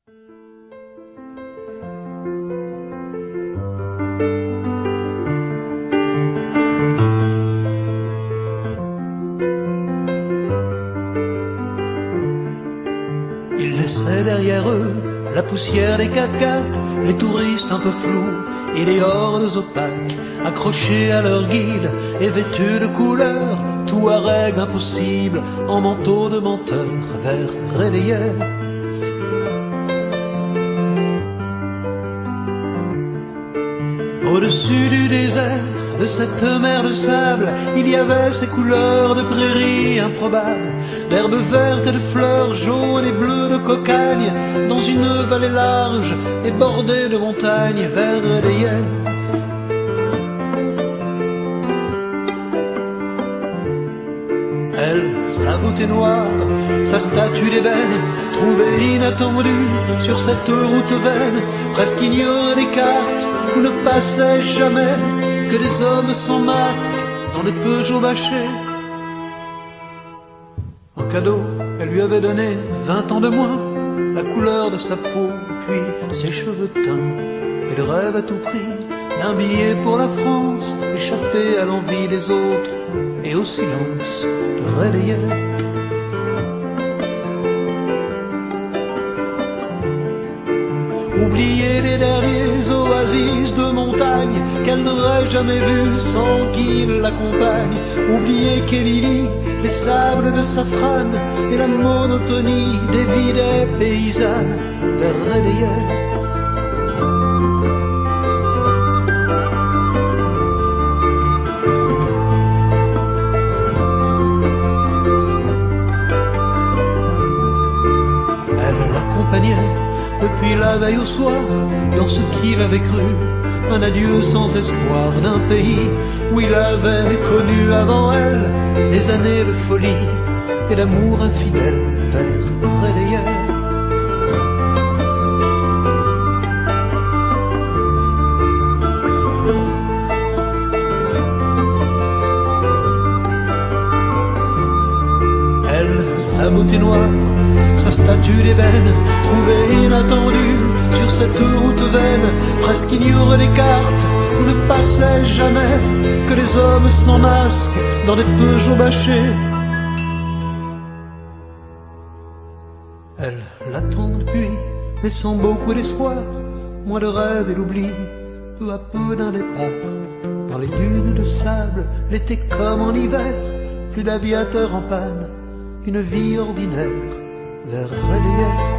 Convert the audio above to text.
Ils laissaient derrière eux la poussière des 4x4, les touristes un peu flous et les hordes opaques, accrochés à leur guide et vêtus de couleurs, touareg impossible en manteau de menteur vers Relief. Au-dessus du désert, de cette mer de sable, il y avait ces couleurs de prairies improbables, d'herbes vertes et de fleurs jaunes et bleues de cocagne, dans une vallée large et bordée de montagnes vers Relief. Elle, sa beauté noire, sa statue d'ébène, trouvée inattendue sur cette route vaine, presque ignorée des cartes, où ne passaient jamais que des hommes sans masque dans des Peugeot bâchés. En cadeau, elle lui avait donné 20 ans de moins, la couleur de sa peau et puis ses cheveux teints, et le rêve à tout prix d'un billet pour la France, échappé à l'envie des autres et au silence de Relief. Oublier les derniers oasis de montagne qu'elle n'aurait jamais vus sans qu'il l'accompagne. Oublier qu'Émilie, les sables de Safran et la monotonie des vies paysannes vers Relief. Elle l'accompagnait depuis la veille au soir, dans ce qu'il avait cru, un adieu sans espoir d'un pays où il avait connu avant elle des années de folie et d'amour infidèle vers Relief. Elle, sa beauté noire, sa statue d'ébène, trouvée inattendue sur cette route vaine, presque ignorée des cartes, où ne passaient jamais que des hommes sans masque dans des Peugeot bâchés. Elle l'attend depuis, mais sans beaucoup d'espoir, moins de rêve et d'oubli, peu à peu d'un départ. Dans les dunes de sable, l'été comme en hiver, plus d'aviateurs en panne, une vie ordinaire vers Relief.